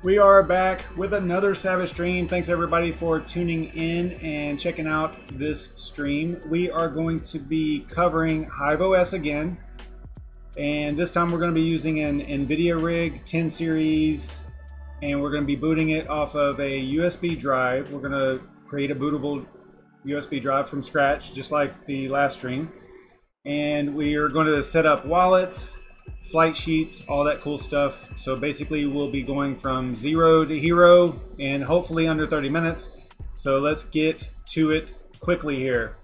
We are back with another Savage stream. Thanks everybody for tuning in and checking out this stream. We are going to be covering HiveOS again. And this time we're going to be using an NVIDIA Rig 10 series, and we're going to be booting it off of a USB drive. We're going to create a bootable USB drive from scratch, just like the last stream. And we are going to set up wallets, flight sheets, all that cool stuff. So basically we'll be going from zero to hero in hopefully under 30 minutes. So let's get to it quickly here.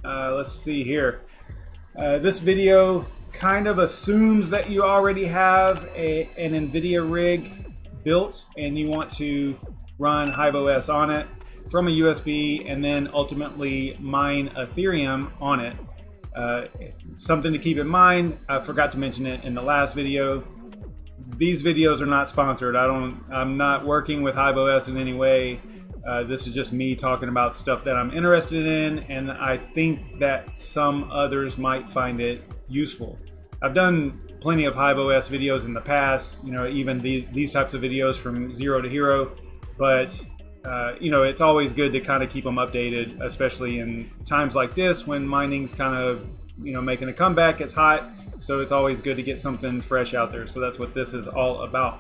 Let's see here. This video kind of assumes that you already have an NVIDIA rig built and you want to run HiveOS on it from a USB and then ultimately mine Ethereum on it. Something to keep in mind, I forgot to mention it in the last video. These videos are not sponsored. I'm not working with HiveOS in any way. This is just me talking about stuff that I'm interested in, and I think that some others might find it useful. I've done plenty of HiveOS videos in the past, you know, even these types of videos from zero to hero, but you know, it's always good to kind of keep them updated, especially in times like this when mining's kind of, you know, making a comeback. It's hot, so it's always good to get something fresh out there. So that's what this is all about.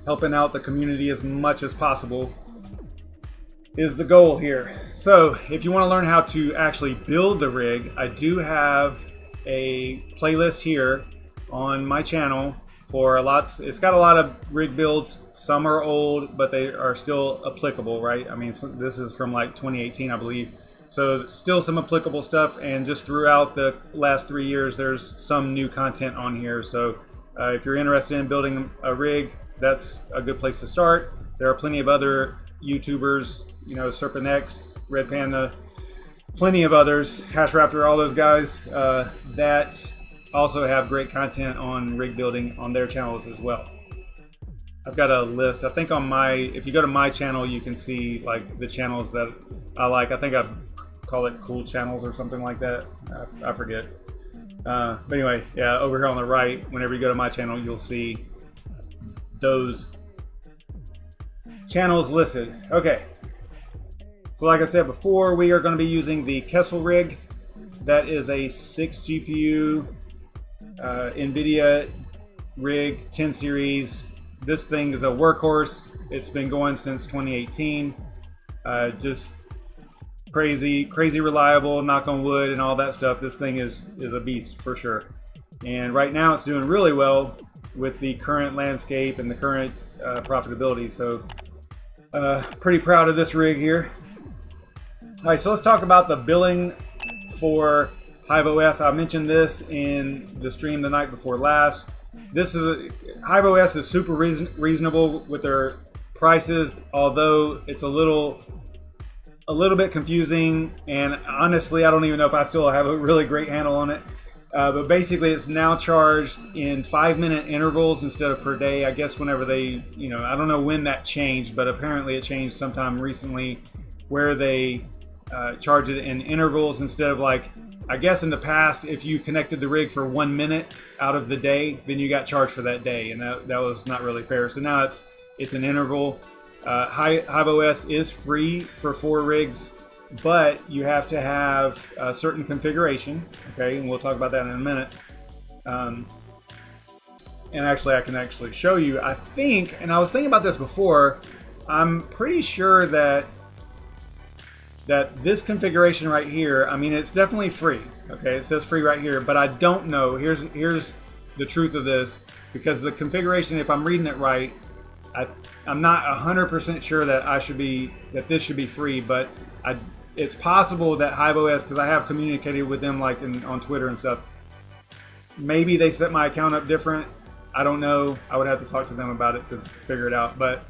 Helping out the community as much as possible is the goal here. So if you want to learn how to actually build the rig, I do have a playlist here on my channel for it's got a lot of rig builds. Some are old, but they are still applicable, right? I mean, this is from like 2018, I believe. So still some applicable stuff, and just throughout the last 3 years, there's some new content on here. So if you're interested in building a rig, that's a good place to start. There are plenty of other YouTubers, you know, SerpentX, Red Panda, plenty of others, Hash Raptor, all those guys that also have great content on rig building on their channels as well. I've got a list. I think on if you go to my channel, you can see like the channels that I like. I think I call it cool channels or something like that. I forget. But anyway, yeah, over here on the right, whenever you go to my channel, you'll see those channels listed. Okay. So like I said before, we are going to be using the Kessel rig. That is a 6 GPU NVIDIA rig 10 series. This thing is a workhorse. It's been going since 2018. Just crazy reliable, knock on wood and all that stuff. This thing is a beast for sure. And right now it's doing really well with the current landscape and the current profitability. So pretty proud of this rig here. All right, so let's talk about the billing for HiveOS. I mentioned this in the stream the night before last. HiveOS is super reasonable with their prices, although it's a little bit confusing, and honestly I don't even know if I still have a really great handle on it. But basically it's now charged in 5-minute intervals instead of per day. I guess whenever they, you know, I don't know when that changed, but apparently it changed sometime recently where they charge it in intervals instead of, like, I guess in the past, if you connected the rig for 1 minute out of the day, then you got charged for that day, and that was not really fair. So now it's an interval. HiveOS is free for 4 rigs, but you have to have a certain configuration. Okay, and we'll talk about that in a minute. And actually, I can actually show you. I think, and I was thinking about this before, I'm pretty sure that this configuration right here, I mean, it's definitely free. Okay, it says free right here, but I don't know. Here's the truth of this, because the configuration, if I'm reading it right, I'm not 100% sure that this should be free, but it's possible that HiveOS, because I have communicated with them like on Twitter and stuff, maybe they set my account up different. I don't know. I would have to talk to them about it to figure it out, but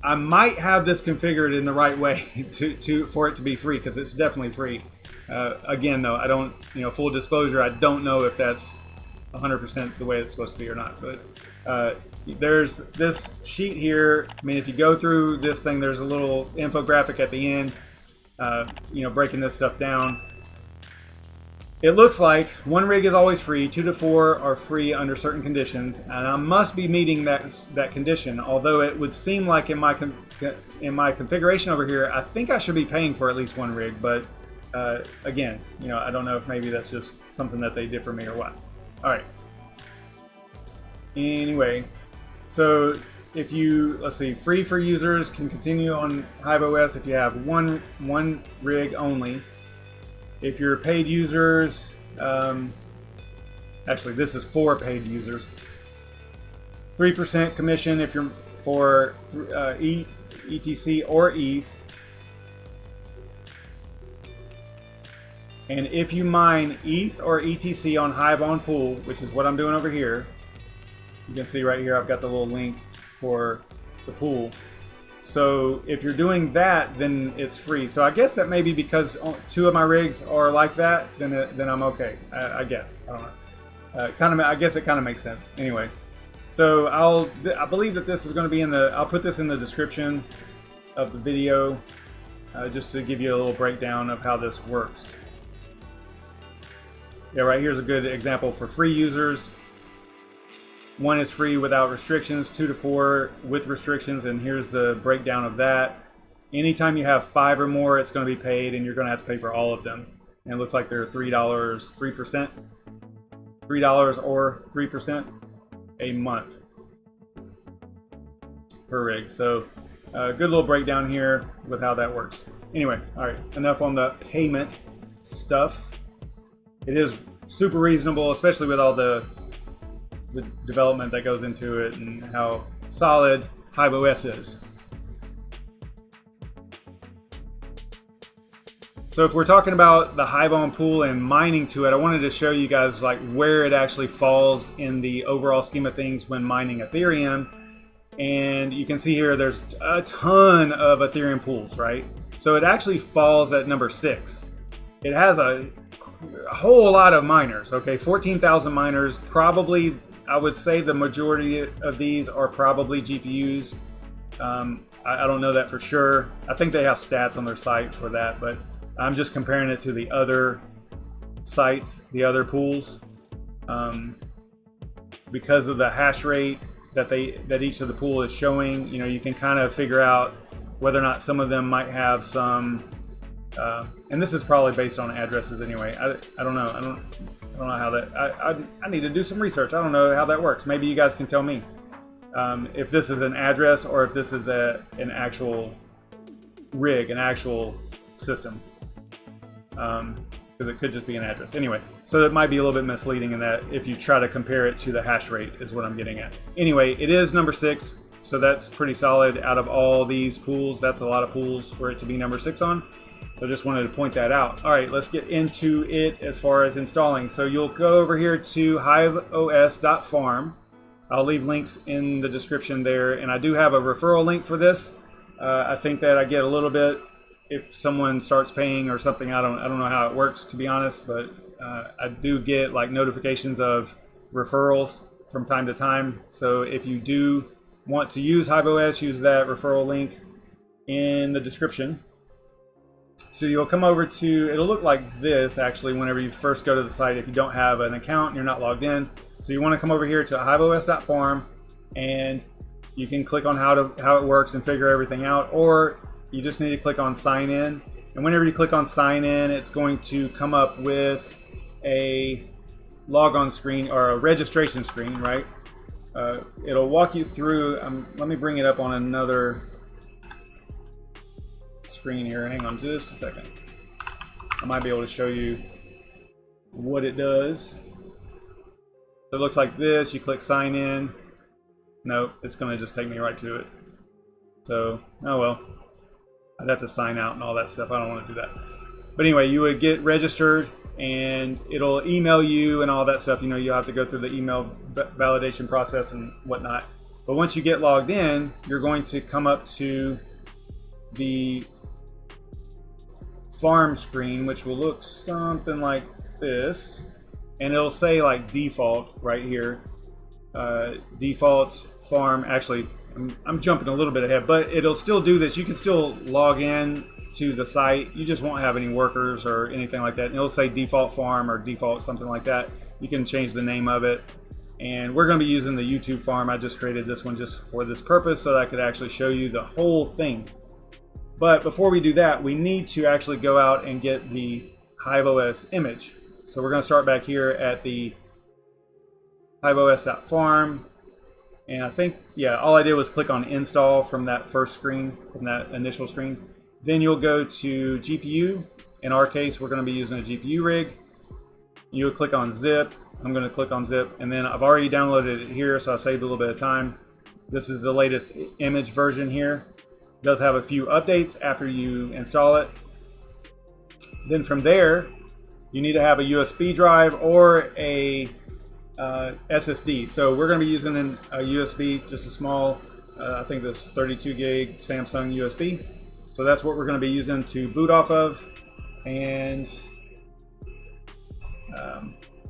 I might have this configured in the right way for it to be free, because it's definitely free. Again, though, I don't, you know, full disclosure, I don't know if that's 100% the way it's supposed to be or not. But there's this sheet here. I mean, if you go through this thing, there's a little infographic at the end, you know, breaking this stuff down. it looks like 1 rig is always free, 2 to 4 are free under certain conditions, and I must be meeting that condition. Although it would seem like in my configuration over here, I think I should be paying for at least 1 rig. But again, you know, I don't know if maybe that's just something that they did for me or what. All right. Anyway, so if you, let's see, free for users can continue on HiveOS if you have one rig only. If you're paid users, actually this is for paid users. 3% commission if you're for ETC or ETH. And if you mine ETH or ETC on Hiveon pool, which is what I'm doing over here, you can see right here I've got the little link for the pool. So if you're doing that, then it's free. So I guess that may be because 2 of my rigs are like that, then I'm okay. I guess. I don't know. I guess it kind of makes sense. Anyway, so I believe that this is going to be in the. I'll put this in the description of the video, just to give you a little breakdown of how this works. Yeah, right here's a good example for free users. 1 is free without restrictions, 2 to 4 with restrictions, and here's the breakdown of that. Anytime you have 5 or more, it's going to be paid, and you're going to have to pay for all of them. And it looks like they're $3, 3%, $3 or 3% a month per rig. So good little breakdown here with how that works. Anyway, all right, enough on the payment stuff. It is super reasonable, especially with all the development that goes into it and how solid HiveOS is. So if we're talking about the Hiveon pool and mining to it, I wanted to show you guys like where it actually falls in the overall scheme of things when mining Ethereum. And you can see here there's a ton of Ethereum pools, right? So it actually falls at number 6. It has a whole lot of miners, okay? 14,000 miners. Probably, I would say the majority of these are probably GPUs. I don't know that for sure. I think they have stats on their site for that, but I'm just comparing it to the other sites, the other pools, because of the hash rate that each of the pool is showing. You know, you can kind of figure out whether or not some of them might have some. And this is probably based on addresses anyway. I don't know. I don't know how that. I need to do some research. I don't know how that works. Maybe you guys can tell me if this is an address or if this is an actual rig, an actual system. Because it could just be an address. Anyway, so it might be a little bit misleading in that if you try to compare it to the hash rate is what I'm getting at. Anyway, it is number 6, so that's pretty solid. Out of all these pools, that's a lot of pools for it to be number 6 on. So just wanted to point that out. All right, let's get into it as far as installing. So you'll go over here to hiveos.farm. I'll leave links in the description there, and I do have a referral link for this. I think that I get a little bit if someone starts paying or something. I don't know how it works, to be honest, but I do get like notifications of referrals from time to time. So if you do want to use HiveOS, use that referral link in the description. So you'll come over to, it'll look like this actually whenever you first go to the site if you don't have an account and you're not logged in. So you want to come over here to hiveos.farm, and you can click on how it works and figure everything out, or you just need to click on sign in. And whenever you click on sign in, it's going to come up with a logon screen or a registration screen, right? It'll walk you through. Let me bring it up on another screen here. Hang on just a second. I might be able to show you what it does. So it looks like this. You click sign in. Nope, it's going to just take me right to it. So, oh well. I'd have to sign out and all that stuff. I don't want to do that. But anyway, you would get registered and it'll email you and all that stuff. You know, you'll have to go through the email validation process and whatnot. But once you get logged in, you're going to come up to the farm screen, which will look something like this. And it'll say like default right here. Default farm. Actually, I'm jumping a little bit ahead, but it'll still do this. You can still log in to the site, you just won't have any workers or anything like that. And it'll say default farm or default something like that. You can change the name of it. And we're going to be using the YouTube farm. I just created this one just for this purpose so that I could actually show you the whole thing. But before we do that, we need to actually go out and get the HiveOS image. So we're going to start back here at the HiveOS.farm. And I think, yeah, all I did was click on install from that first screen, from that initial screen. Then you'll go to GPU. In our case, we're going to be using a GPU rig. You'll click on zip. I'm going to click on zip, and then I've already downloaded it here, so I saved a little bit of time. This is the latest image version here. It does have a few updates after you install it. Then from there, you need to have a USB drive or a SSD. So we're going to be using a USB, just a small, I think this 32 gig Samsung USB. So that's what we're going to be using to boot off of. And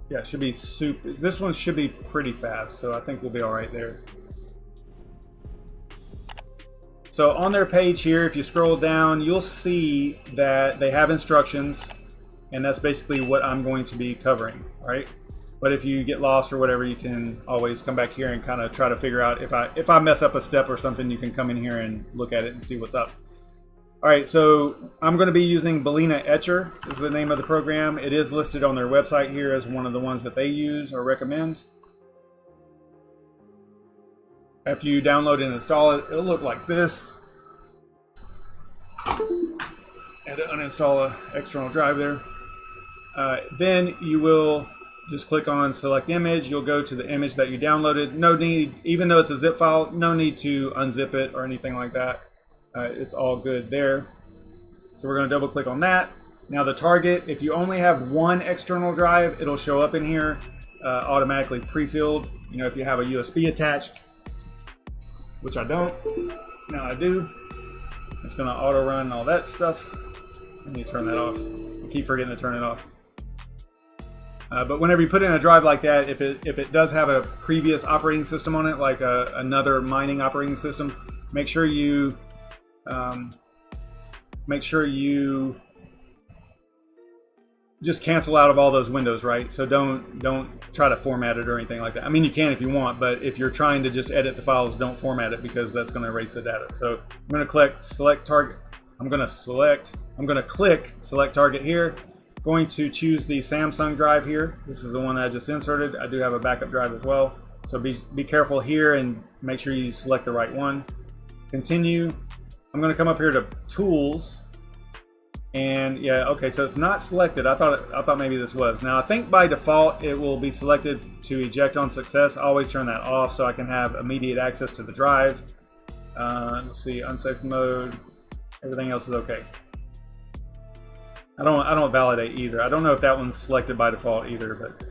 yeah, it should be super. This one should be pretty fast, so I think we'll be all right there. So on their page here, if you scroll down, you'll see that they have instructions, and that's basically what I'm going to be covering, all right? But if you get lost or whatever, you can always come back here and kind of try to figure out if I mess up a step or something, you can come in here and look at it and see what's up. All right, so I'm going to be using Balena Etcher is the name of the program. It is listed on their website here as one of the ones that they use or recommend. After you download and install it, it'll look like this. And to uninstall an external drive there. Then you will just click on select image. You'll go to the image that you downloaded. No need, even though it's a zip file, no need to unzip it or anything like that. It's all good there. So we're going to double click on that. Now the target, if you only have one external drive, it'll show up in here automatically pre-filled. You know, if you have a USB attached, which I don't. Now I do. It's going to auto run all that stuff. Let me turn that off. I keep forgetting to turn it off. But whenever you put in a drive like that, if it does have a previous operating system on it, like another mining operating system, make sure you just cancel out of all those windows, right? So don't try to format it or anything like that. I mean, you can if you want, but if you're trying to just edit the files, don't format it because that's going to erase the data. So I'm going to click select target. I'm going to click select target here. Going to choose the Samsung drive here. This is the one I just inserted. I do have a backup drive as well. So be careful here and make sure you select the right one. Continue. I'm going to come up here to tools, and yeah, okay, so it's not selected. I thought maybe this was. Now I think by default it will be selected to eject on success. I always turn that off so I can have immediate access to the drive. Let's see, unsafe mode. Everything else is okay. I don't validate either. I don't know if that one's selected by default either, but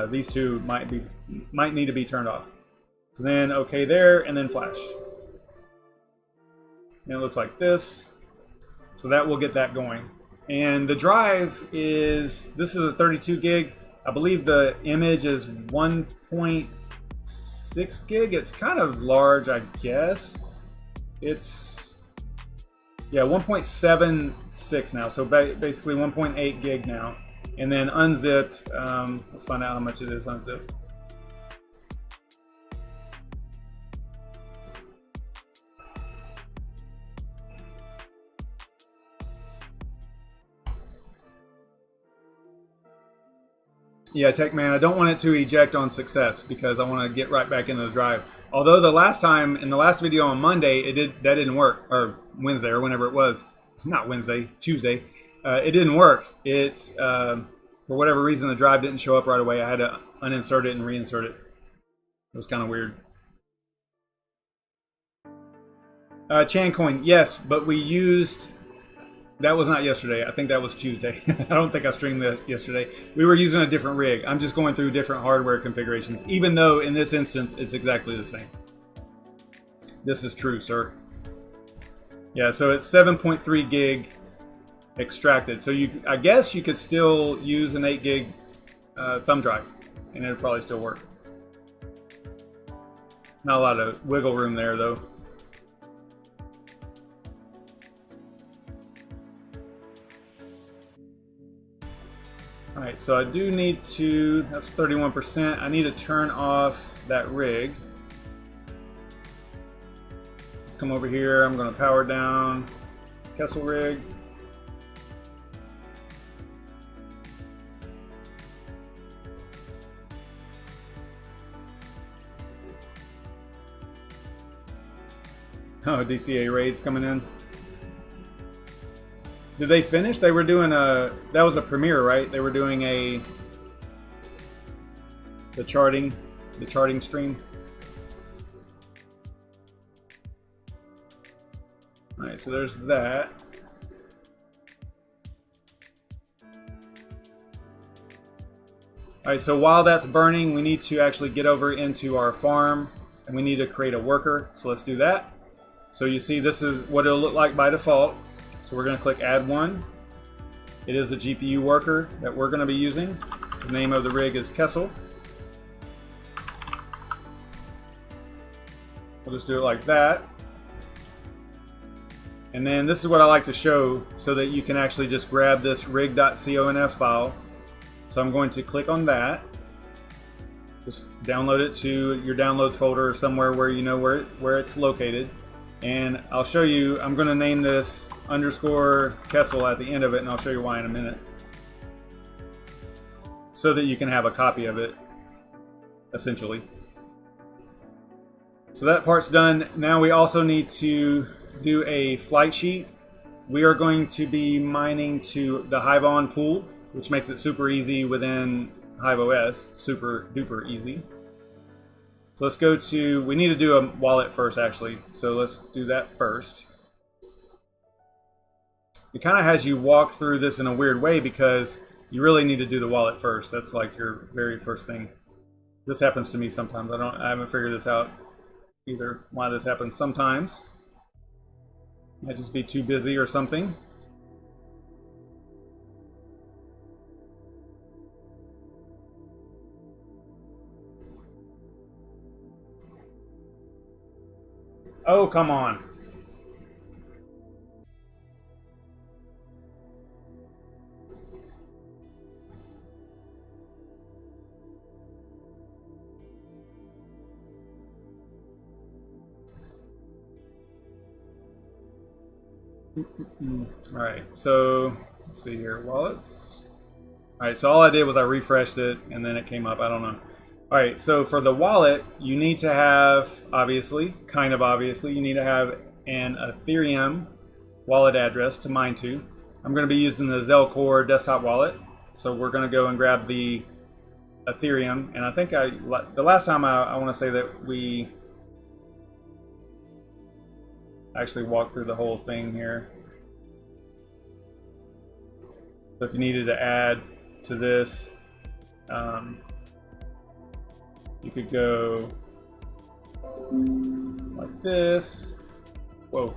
these two might need to be turned off. So then okay there, and then flash. And it looks like this. So that will get that going. And the drive this is a 32 gig. I believe the image is 1.6 gig. It's kind of large, I guess. It's, yeah, 1.76 now. So basically 1.8 gig now. And then unzipped, let's find out how much it is unzipped. Yeah, Tech Man, I don't want it to eject on success because I want to get right back into the drive. Although the last time, in the last video on Monday, that didn't work, or Wednesday, or whenever it was. Not Wednesday, Tuesday. It didn't work. It's, for whatever reason, the drive didn't show up right away. I had to uninsert it and reinsert it. It was kind of weird. Chancoin, yes, but we used... That was not yesterday. I think that was Tuesday. I don't think I streamed that yesterday. We were using a different rig. I'm just going through different hardware configurations, even though in this instance, it's exactly the same. This is true, sir. Yeah, so it's 7.3 gig extracted. So I guess you could still use an 8 gig thumb drive, and it'll probably still work. Not a lot of wiggle room there, though. All right, so I do need to, that's 31%. I need to turn off that rig. Let's come over here. I'm going to power down Kessel rig. Oh, DCA raids coming in. Did they finish? They were doing a, that was a premiere, right? They were doing the charting stream. All right, so there's that. All right, so while that's burning, we need to actually get over into our farm and we need to create a worker. So let's do that. So you see this is what it'll look like by default. So we're going to click add one. It is a GPU worker that we're going to be using. The name of the rig is Kessel. We'll just do it like that. And then this is what I like to show so that you can actually just grab this rig.conf file. So I'm going to click on that. Just download it to your downloads folder or somewhere where you know where it's located. And I'll show you, I'm going to name this underscore Kessel at the end of it, and I'll show you why in a minute. So that you can have a copy of it, essentially. So that part's done. Now we also need to do a flight sheet. We are going to be mining to the Hiveon pool, which makes it super easy within HiveOS, super duper easy. So let's go to, we need to do a wallet first actually. So let's do that first. It kind of has you walk through this in a weird way because you really need to do the wallet first. That's like your very first thing. This happens to me sometimes. I haven't figured this out either, why this happens sometimes. Might just be too busy or something. Oh, come on. All right, so let's see here, wallets. All right, so all I did was I refreshed it and then it came up, I don't know. All right, so for the wallet, you need to have, obviously, kind of obviously, you need to have an Ethereum wallet address to mine to. I'm going to be using the Zelcore desktop wallet. So we're going to go and grab the Ethereum. And I think the last time I want to say that we actually walked through the whole thing here. So if you needed to add to this, you could go like this. Whoa,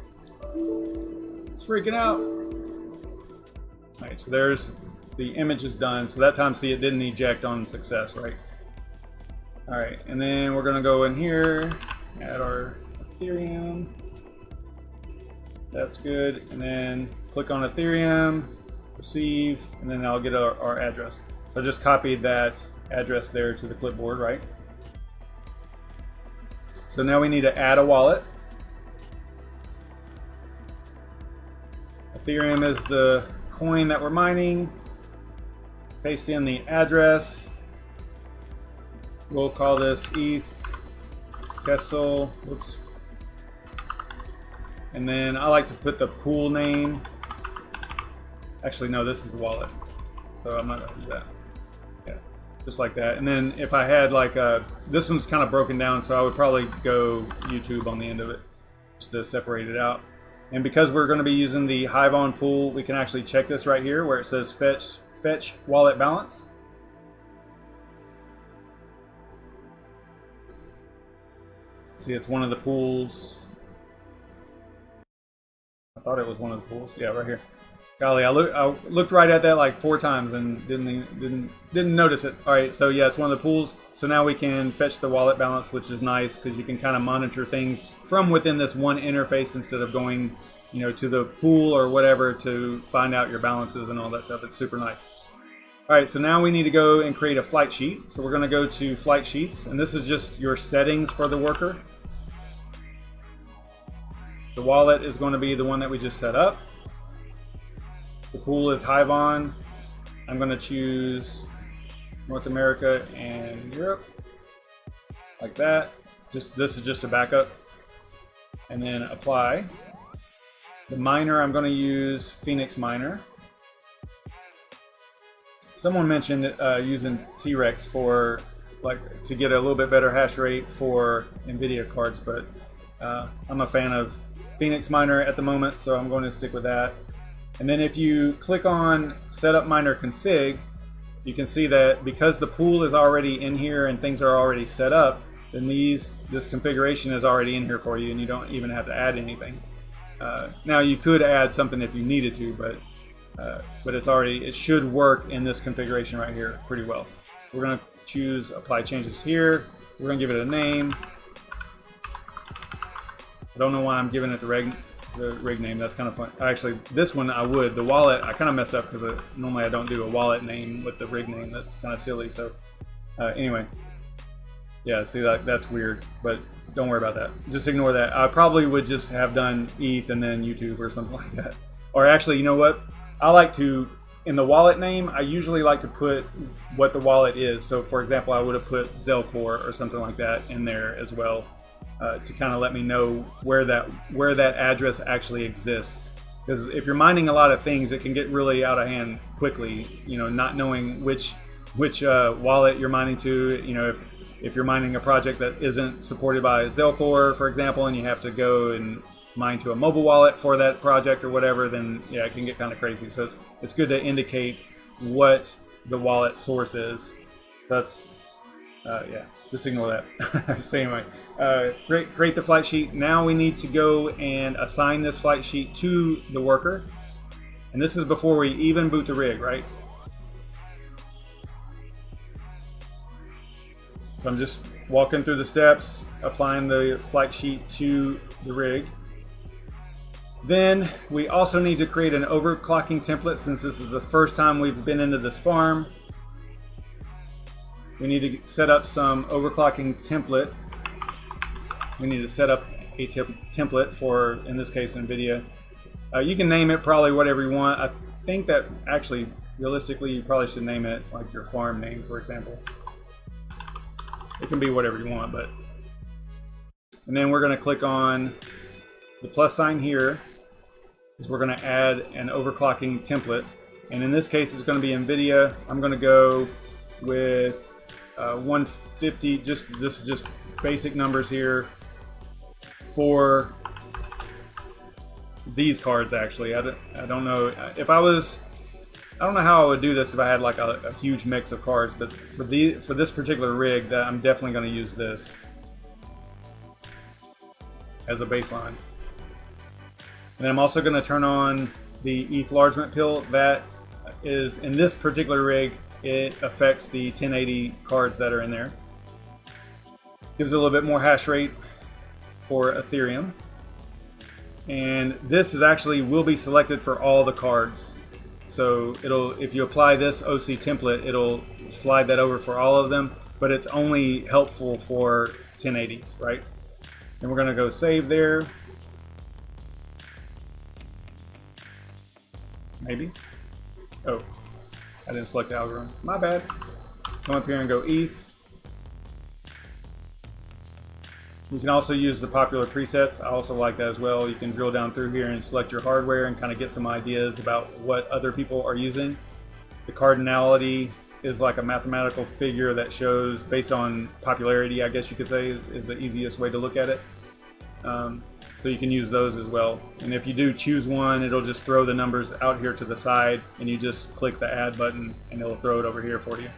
it's freaking out. All right, so there's the image is done. So that time, see, it didn't eject on success, right? All right, and then we're gonna go in here, add our Ethereum. That's good, and then click on Ethereum, receive, and then I'll get our address. So I just copied that address there to the clipboard, right? So now we need to add a wallet. Ethereum is the coin that we're mining. Paste in the address. We'll call this ETH Kessel. Whoops. And then I like to put the pool name. Actually, no, this is the wallet. So I'm not going to do that. Yeah, just like that. And then if I had like this one's kind of broken down, so I would probably go YouTube on the end of it just to separate it out. And because we're going to be using the Hiveon pool, we can actually check this right here where it says fetch wallet balance. See, it's one of the pools. I thought it was one of the pools. Yeah, right here. Golly, I looked right at that like 4 times and didn't notice it. All right, so yeah, it's one of the pools. So now we can fetch the wallet balance, which is nice because you can kind of monitor things from within this one interface instead of going, you know, to the pool or whatever to find out your balances and all that stuff. It's super nice. All right, so now we need to go and create a flight sheet. So we're going to go to flight sheets, and this is just your settings for the worker. The wallet is going to be the one that we just set up. The pool is Hiveon. I'm going to choose North America and Europe, like that. This is just a backup. And then apply. The miner, I'm going to use Phoenix Miner. Someone mentioned using T-Rex for to get a little bit better hash rate for NVIDIA cards, but I'm a fan of Phoenix Miner at the moment, so I'm going to stick with that. And then if you click on Setup Miner Config, you can see that because the pool is already in here and things are already set up, then this configuration is already in here for you, and you don't even have to add anything. Now you could add something if you needed to, but it should work in this configuration right here pretty well. We're going to choose Apply Changes here. We're going to give it a name. I don't know why I'm giving it the rig name. That's kind of fun. Actually, this one I would. The wallet, I kind of messed up because normally I don't do a wallet name with the rig name. That's kind of silly. So anyway, yeah, see, that's weird, but don't worry about that. Just ignore that. I probably would just have done ETH and then YouTube or something like that. Or actually, you know what? I like to, in the wallet name, I usually like to put what the wallet is. So for example, I would have put Zelcore or something like that in there as well, to kind of let me know where that address actually exists. Because if you're mining a lot of things, it can get really out of hand quickly, you know, not knowing which wallet you're mining to. You know, if you're mining a project that isn't supported by Zelcore, for example, and you have to go and mine to a mobile wallet for that project or whatever, then yeah, it can get kind of crazy. So it's good to indicate what the wallet source is. That's yeah, just ignore that. So anyway, create the flight sheet. Now we need to go and assign this flight sheet to the worker, and this is before we even boot the rig, right? So I'm just walking through the steps, applying the flight sheet to the rig. Then we also need to create an overclocking template. Since this is the first time we've been into this farm, we need to set up some overclocking template. We need to set up a template for, in this case, NVIDIA. You can name it probably whatever you want. I think that actually, realistically, you probably should name it like your farm name, for example. It can be whatever you want, but. And then we're going to click on the plus sign here, because we're going to add an overclocking template. And in this case, it's going to be NVIDIA. I'm going to go with 150. This is just basic numbers here for these cards. Actually, I don't know if I don't know how I would do this if I had like a huge mix of cards, but for this particular rig, that I'm definitely going to use this as a baseline. And I'm also going to turn on the ETH enlargement pill. That is, in this particular rig, it affects the 1080 cards that are in there. Gives it a little bit more hash rate for Ethereum. And this is actually will be selected for all the cards. So if you apply this OC template, it'll slide that over for all of them, but it's only helpful for 1080s, right? And we're going to go save there. Maybe. Oh, I didn't select the algorithm. My bad. Come up here and go ETH. You can also use the popular presets. I also like that as well. You can drill down through here and select your hardware and kind of get some ideas about what other people are using. The cardinality is like a mathematical figure that shows based on popularity, I guess you could say, is the easiest way to look at it. So you can use those as well. And if you do choose one, it'll just throw the numbers out here to the side, and you just click the add button and it'll throw it over here for you.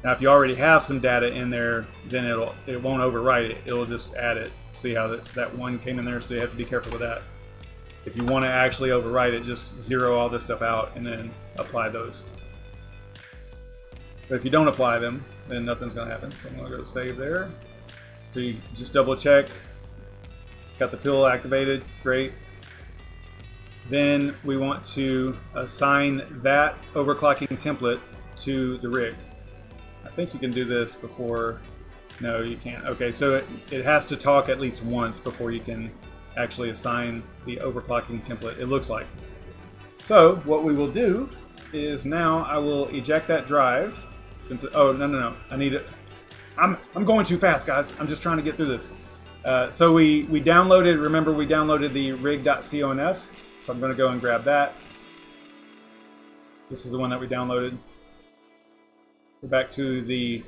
Now if you already have some data in there, then it won't overwrite it, it'll just add it. See how that one came in there, so you have to be careful with that. If you want to actually overwrite it, just zero all this stuff out and then apply those. But if you don't apply them, then nothing's going to happen. So I'm going to go save there. So you just double check. Got the pill activated, great. Then we want to assign that overclocking template to the rig. I think you can do this before. No, you can't. Okay, so it has to talk at least once before you can actually assign the overclocking template, it looks like. So what we will do is now I will eject that drive. Since oh no, I need it. I'm going too fast, guys. I'm just trying to get through this. So we downloaded. Remember, we downloaded the rig.conf. So I'm going to go and grab that. This is the one that we downloaded. Go back to the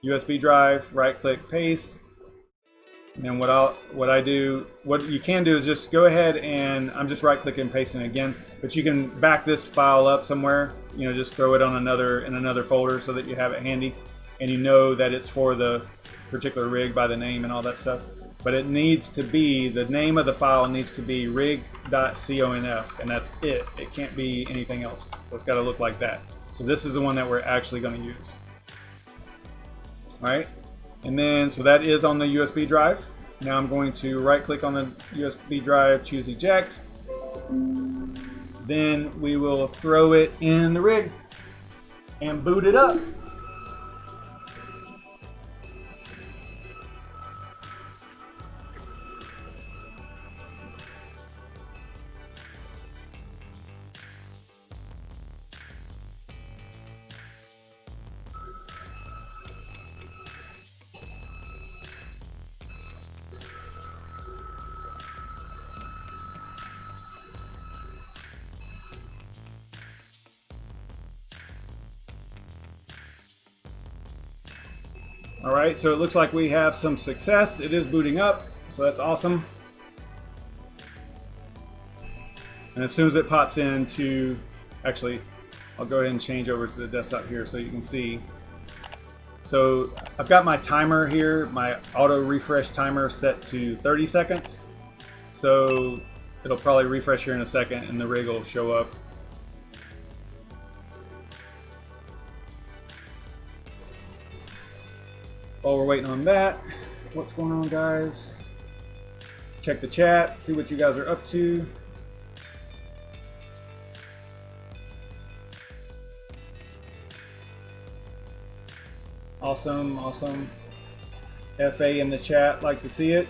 USB drive. Right-click, paste. And what you can do is just go ahead and I'm just right-clicking and pasting it again. But you can back this file up somewhere. You know, just throw it on in another folder so that you have it handy, and you know that it's for the particular rig by the name and all that stuff. But it needs to be, the name of the file needs to be rig.conf, and that's it. It can't be anything else. So it's got to look like that. So this is the one that we're actually going to use. All right. And then, so that is on the USB drive. Now I'm going to right click on the USB drive, choose eject. Then we will throw it in the rig and boot it up. All right, so it looks like we have some success. It is booting up, so that's awesome. And as soon as it pops into, actually, I'll go ahead and change over to the desktop here so you can see. So I've got my timer here, my auto refresh timer set to 30 seconds. So it'll probably refresh here in a second and the rig will show up. While we're waiting on that, what's going on, guys? Check the chat, see what you guys are up to. Awesome, awesome. FA in the chat, like to see it.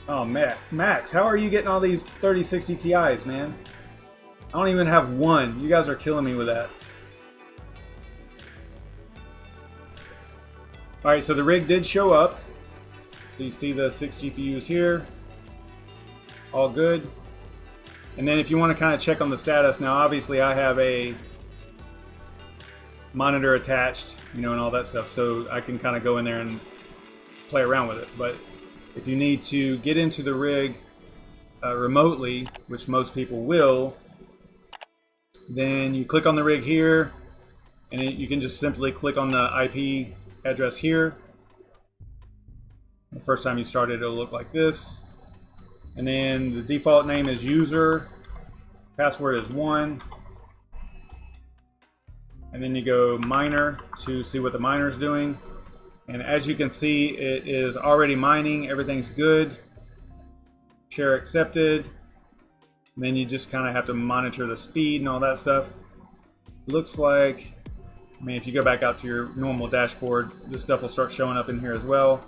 Oh, Max, how are you getting all these 3060 Ti's, man? I don't even have one. You guys are killing me with that. All right, so the rig did show up. So you see the 6 GPUs here. All good. And then if you want to kind of check on the status, now obviously I have a monitor attached, you know, and all that stuff, so I can kind of go in there and play around with it. But if you need to get into the rig remotely, which most people will, then you click on the rig here, and you can just simply click on the IP address here. The first time you start it, it'll look like this. And then the default name is user, password is 1. And then you go miner to see what the miner is doing. And as you can see, it is already mining, everything's good. Share accepted. And then you just kind of have to monitor the speed and all that stuff. Looks like, I mean, if you go back out to your normal dashboard, this stuff will start showing up in here as well.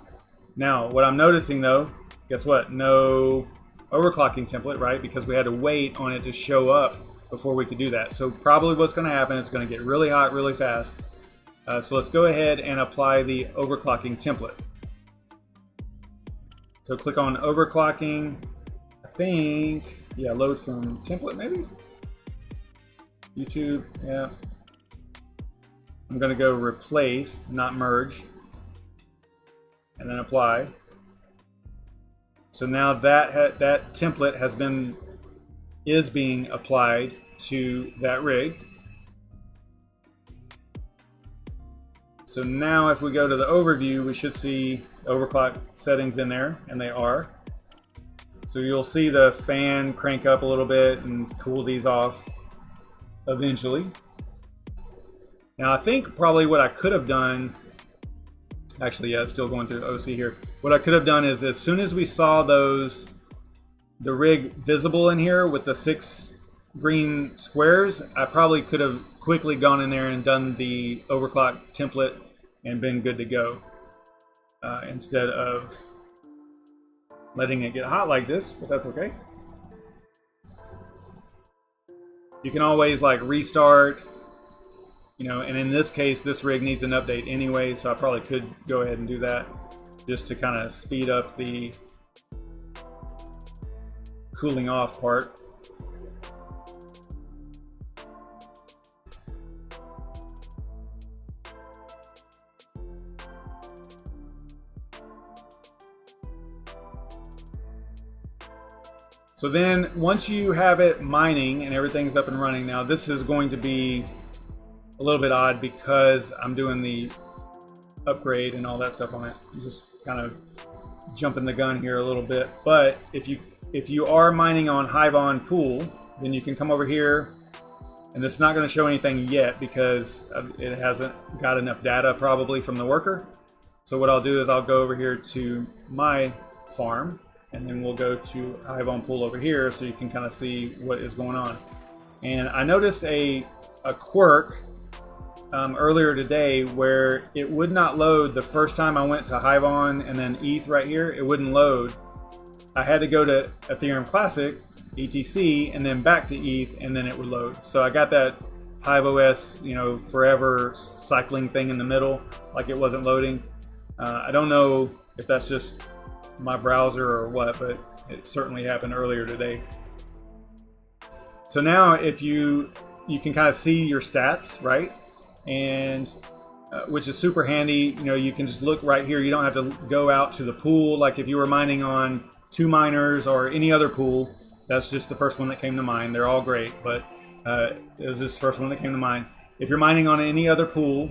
Now, what I'm noticing though, guess what? No overclocking template, right? Because we had to wait on it to show up before we could do that. So probably what's going to happen, it's going to get really hot really fast. So let's go ahead and apply the overclocking template. So click on overclocking. I think, yeah, load from template maybe? YouTube, yeah. I'm going to go replace, not merge, and then apply. So now that template is being applied to that rig. So now if we go to the overview, we should see overclock settings in there, and they are. So you'll see the fan crank up a little bit and cool these off eventually. Now I think probably what I could have done, actually, yeah, it's still going through OC here. What I could have done is as soon as we saw those the rig visible in here with the 6 green squares, I probably could have quickly gone in there and done the overclock template and been good to go, instead of letting it get hot like this, but that's okay. You can always like restart, you know, and in this case, this rig needs an update anyway, so I probably could go ahead and do that just to kind of speed up the cooling off part. So then once you have it mining and everything's up and running, now this is going to be a little bit odd because I'm doing the upgrade and all that stuff on it. I'm just kind of jumping the gun here a little bit. But if you are mining on Hiveon pool, then you can come over here, and it's not going to show anything yet because it hasn't got enough data probably from the worker. So what I'll do is I'll go over here to my farm, and then we'll go to Hiveon pool over here so you can kind of see what is going on. And I noticed a quirk earlier today where it would not load the first time I went to Hiveon and then ETH right here. It wouldn't load. I had to go to Ethereum Classic, ETC, and then back to ETH, and then it would load. So I got that HiveOS, you know, forever cycling thing in the middle, like it wasn't loading. I don't know if that's just my browser or what, but it certainly happened earlier today. So now if you can kind of see your stats, right? And which is super handy. You know, you can just look right here. You don't have to go out to the pool. Like if you were mining on 2 miners or any other pool, that's just the first one that came to mind. They're all great, but it was this first one that came to mind. If you're mining on any other pool,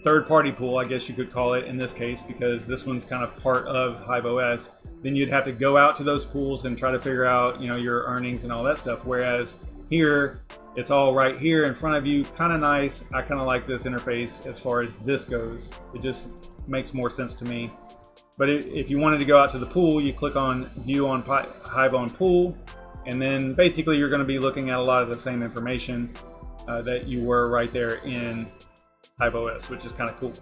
third-party pool, I guess you could call it in this case, because this one's kind of part of HiveOS, then you'd have to go out to those pools and try to figure out, you know, your earnings and all that stuff. Whereas here, it's all right here in front of you, kind of nice. I kind of like this interface as far as this goes. It just makes more sense to me. But if you wanted to go out to the pool, you click on View on Hiveon Pool, and then basically you're going to be looking at a lot of the same information that you were right there in HiveOS, which is kind of cool,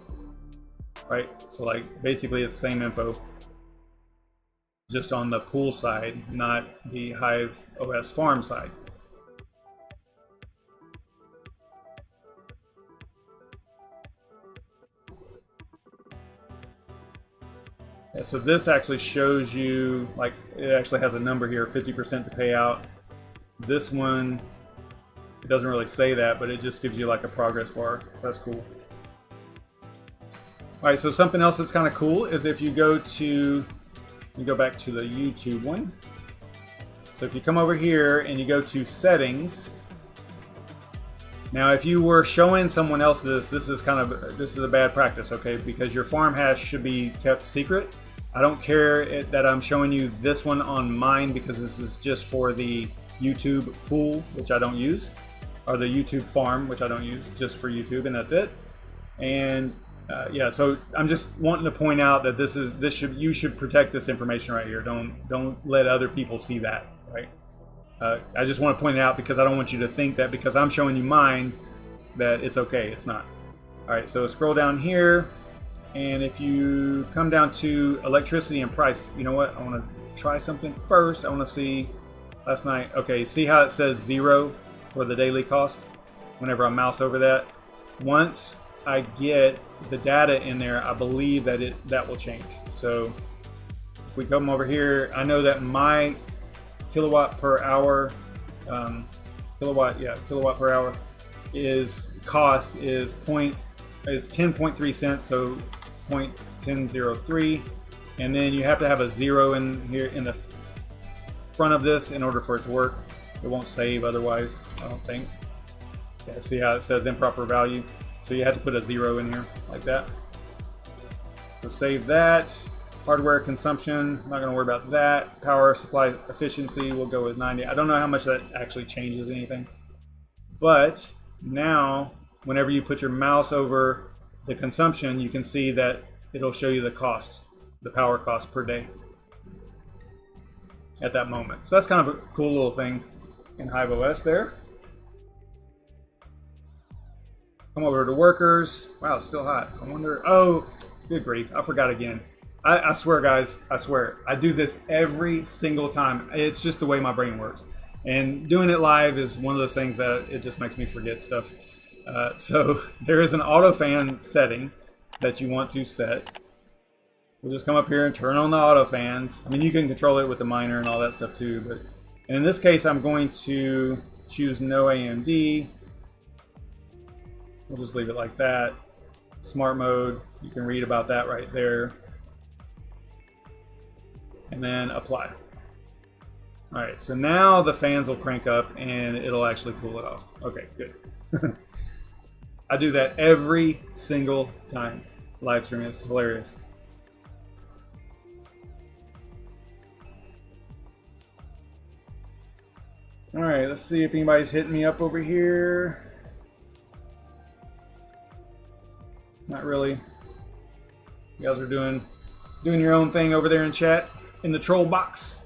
right? So like basically it's the same info, just on the pool side, not the HiveOS farm side. Yeah, so this actually shows you, like, it actually has a number here, 50% to pay out. This one, it doesn't really say that, but it just gives you like a progress bar. That's cool. All right, so something else that's kind of cool is if you go to, you go back to the YouTube one. So if you come over here and you go to settings. Now, if you were showing someone else this is a bad practice, okay? Because your farm hash should be kept secret. I don't care that I'm showing you this one on mine, because this is just for the YouTube pool, which I don't use, or the YouTube farm, which I don't use, just for YouTube, and that's it. And yeah, so I'm just wanting to point out that you should protect this information right here. Don't let other people see that, right? I just want to point it out because I don't want you to think that because I'm showing you mine that it's okay. It's not. All right, so scroll down here, and if you come down to electricity and price, you know what? I want to try something first. I want to see last night. Okay, see how it says 0 for the daily cost whenever I mouse over that? Once I get the data in there, I believe that will change. So if we come over here, I know that my kilowatt per hour, kilowatt per hour is 10.3 cents, so 0.1003, and then you have to have a 0 in here in the front of this in order for it to work. It won't save otherwise, I don't think. Yeah, see how it says improper value? So you have to put a 0 in here like that. So save that. Hardware consumption, not going to worry about that. Power supply efficiency, we'll go with 90. I don't know how much that actually changes anything. But now, whenever you put your mouse over the consumption, you can see that it'll show you the cost, the power cost per day. at that moment. So that's kind of a cool little thing in HiveOS there. Come over to workers. Wow, it's still hot. I wonder, oh, good grief, I forgot again. I swear, guys, I swear, I do this every single time. It's just the way my brain works. And doing it live is one of those things that it just makes me forget stuff. So there is an auto fan setting that you want to set. We'll just come up here and turn on the auto fans. I mean, you can control it with the miner and all that stuff too, but and in this case, I'm going to choose no AMD. We'll just leave it like that. Smart mode, you can read about that right there. And then apply. All right, so now the fans will crank up and it'll actually cool it off. Okay, good. I do that every single time live stream. It's hilarious. All right, let's see if anybody's hitting me up over here. Not really. You guys are doing your own thing over there in chat, in the troll box.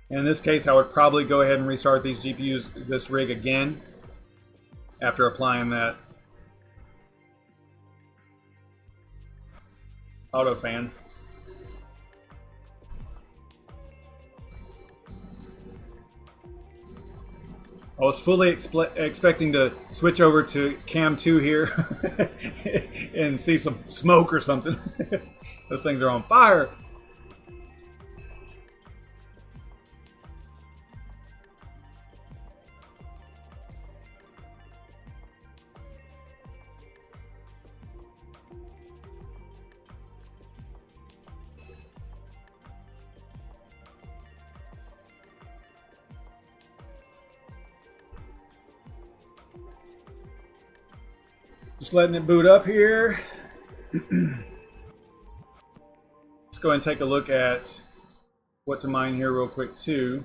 In this case, I would probably go ahead and restart these GPUs, this rig again, after applying that auto fan. I was fully expecting to switch over to cam 2 here and see some smoke or something. Those things are on fire. Just letting it boot up here. Let's go ahead and take a look at what to mine here real quick too.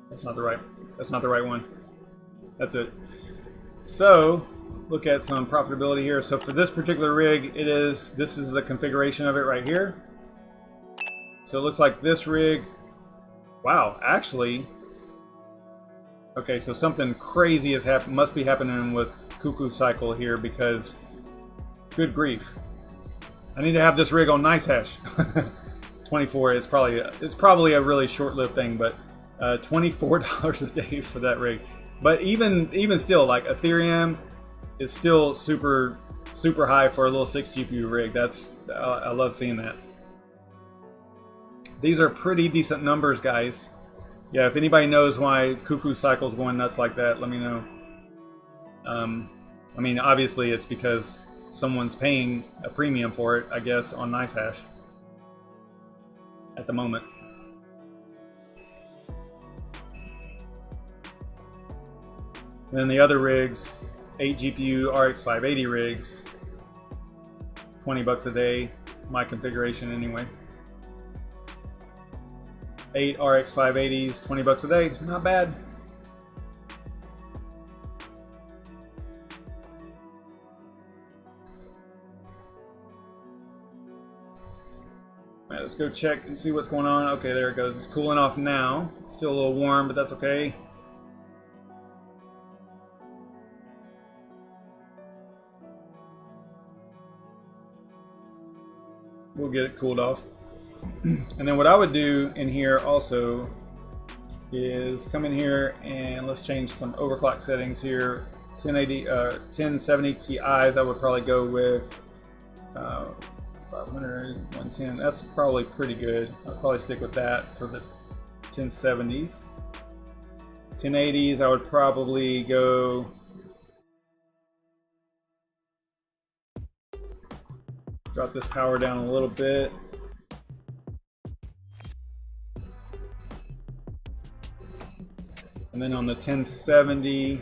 That's not the right one. That's it. So look at some profitability here. So for this particular rig, this is the configuration of it right here. So it looks like this rig, wow, actually, okay, so something crazy must be happening with Cuckoo Cycle here, because good grief, I need to have this rig on NiceHash. 24 is probably a really short-lived thing, but $24 a day for that rig. But even still, like Ethereum is still super high for a little 6 GPU rig. I love seeing that. These are pretty decent numbers, guys. Yeah, if anybody knows why Cuckoo Cycle's going nuts like that, let me know. I mean, obviously it's because someone's paying a premium for it, I guess, on NiceHash at the moment. And then the other rigs, 8 GPU RX 580 rigs, 20 bucks a day, my configuration anyway. 8 RX 580s, 20 bucks a day, not bad. All right, let's go check and see what's going on. Okay, there it goes. It's cooling off now. Still a little warm, but that's okay. We'll get it cooled off. And then what I would do in here also is come in here and let's change some overclock settings here. 1070 Ti's, I would probably go with 500, 110. That's probably pretty good. I'll probably stick with that for the 1070s. 1080s, I would probably go drop this power down a little bit. And then on the 1070,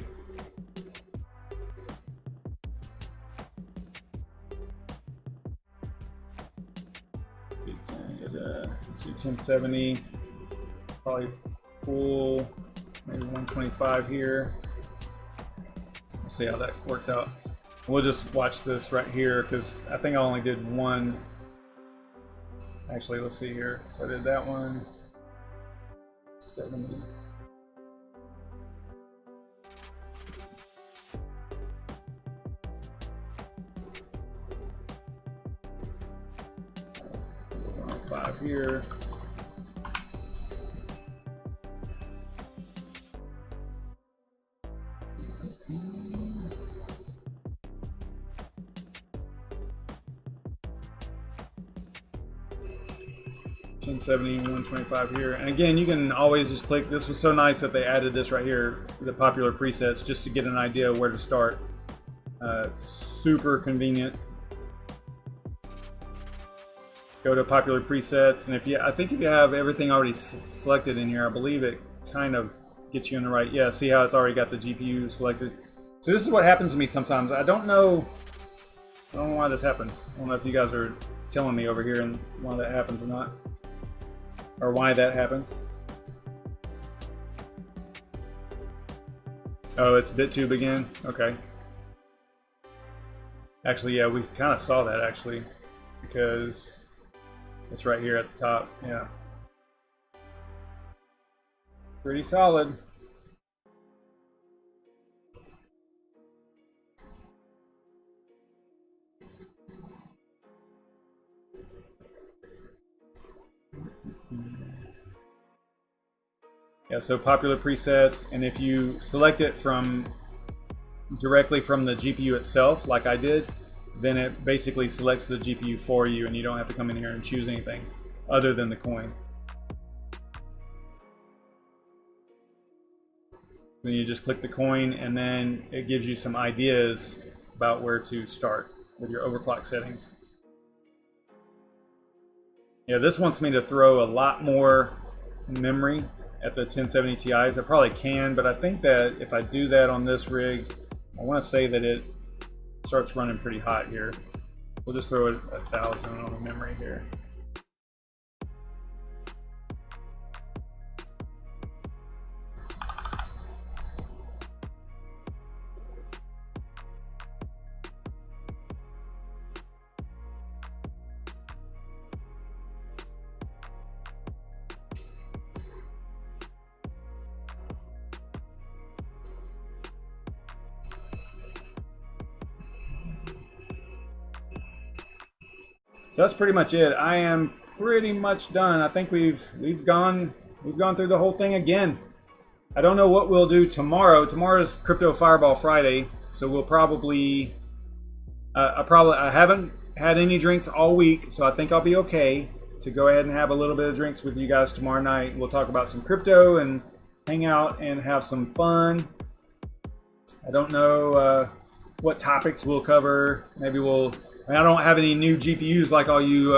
let's see, 1070, probably pull maybe 125 here. We'll see how that works out. We'll just watch this right here because I think I only did one. Actually, let's see here. So I did that one. 70. Five here. $1070, 125 here. And again, you can always just click. This was so nice that they added this right here, the popular presets, just to get an idea of where to start. Super convenient. Go to popular presets, and I think if you have everything already selected in here, I believe it kind of gets you in the right. Yeah, see how it's already got the GPU selected. So this is what happens to me sometimes. I don't know why this happens. I don't know if you guys are telling me over here and why that happens or not, or why that happens. Oh, it's BitTube again. Okay. Actually, yeah, we kind of saw that actually, because it's right here at the top. Yeah. Pretty solid. Yeah, so popular presets, and if you select it directly from the GPU itself, like I did, then it basically selects the GPU for you, and you don't have to come in here and choose anything other than the coin. Then you just click the coin, and then it gives you some ideas about where to start with your overclock settings. Yeah, this wants me to throw a lot more memory at the 1070 Ti's. I probably can, but I think that if I do that on this rig, I want to say that it starts running pretty hot here. We'll just throw it 1,000 on the memory here. So that's pretty much it. I am pretty much done. I think we've gone through the whole thing again. I don't know what we'll do tomorrow. Tomorrow's Crypto Fireball Friday, so we'll probably I haven't had any drinks all week, so I think I'll be okay to go ahead and have a little bit of drinks with you guys tomorrow night. We'll talk about some crypto and hang out and have some fun. I don't know what topics we'll cover. Maybe I don't have any new GPUs like all you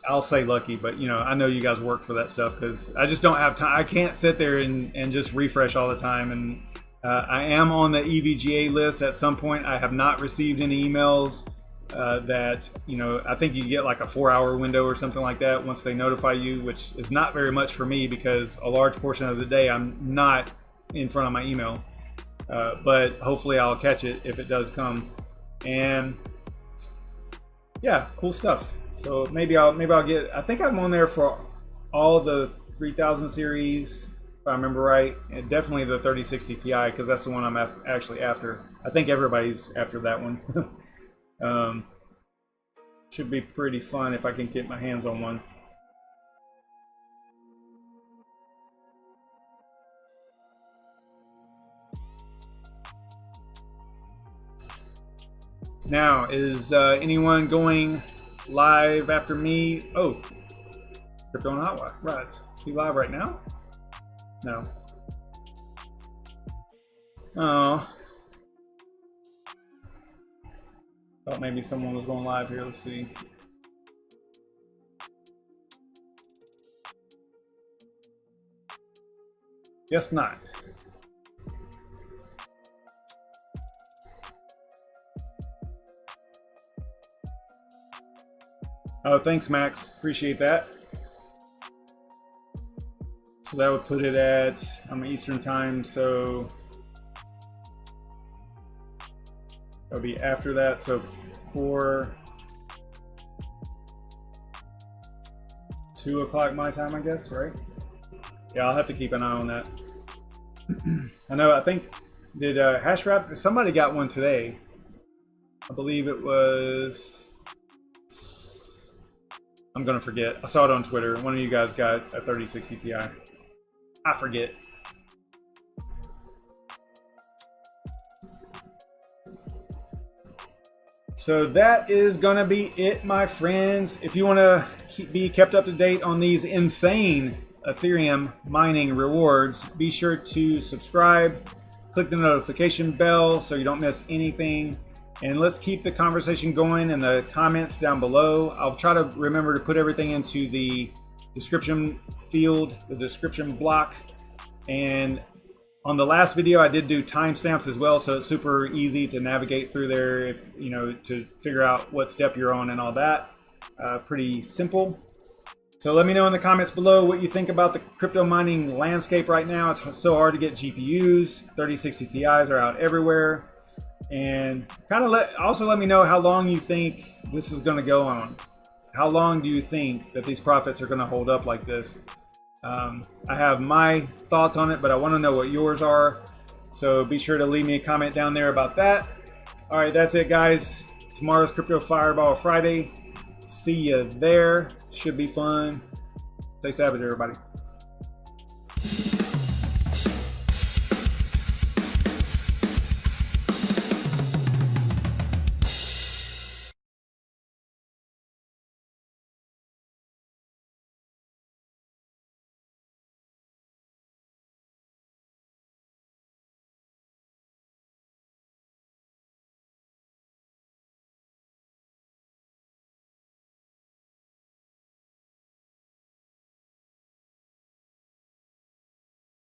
I'll say lucky, but you know, I know you guys work for that stuff because I just don't have time. I can't sit there and just refresh all the time. And I am on the EVGA list at some point. I have not received any emails that, you know, I think you get like a 4-hour window or something like that once they notify you, which is not very much for me because a large portion of the day I'm not in front of my email. But hopefully I'll catch it if it does come. And yeah, cool stuff. So maybe I'll get. I think I'm on there for all the 3000 series, if I remember right, and definitely the 3060 Ti because that's the one I'm actually after. I think everybody's after that one. Should be pretty fun if I can get my hands on one. Now, is anyone going live after me? Oh, CryptoNight-GPU. Right. Is he live right now? No. Oh. Thought maybe someone was going live here. Let's see. Guess not. Oh, thanks, Max. Appreciate that. So that would put it at, I'm Eastern time, so that'll be after that. So 2 o'clock my time, I guess, right? Yeah, I'll have to keep an eye on that. I know, I think, did Hashrap, somebody got one today. I believe it was, I'm gonna forget. I saw it on Twitter. One of you guys got a 3060 Ti. I forget. So that is gonna be it, my friends. If you wanna be kept up to date on these insane Ethereum mining rewards, be sure to subscribe, click the notification bell so you don't miss anything. And let's keep the conversation going in the comments down below. I'll try to remember to put everything into the description field, the description block. And on the last video, I did do timestamps as well, so it's super easy to navigate through there, if, you know, to figure out what step you're on and all that. Pretty simple. So let me know in the comments below what you think about the crypto mining landscape right now. It's so hard to get GPUs. 3060 Ti's are out everywhere. And kind of also let me know how long you think this is going to go on. How long do you think that these profits are going to hold up like this? I have my thoughts on it, but I want to know what yours are. So be sure to leave me a comment down there about that. All right, that's it, guys. Tomorrow's Crypto Fireball Friday. See you there. Should be fun. Stay savage, everybody.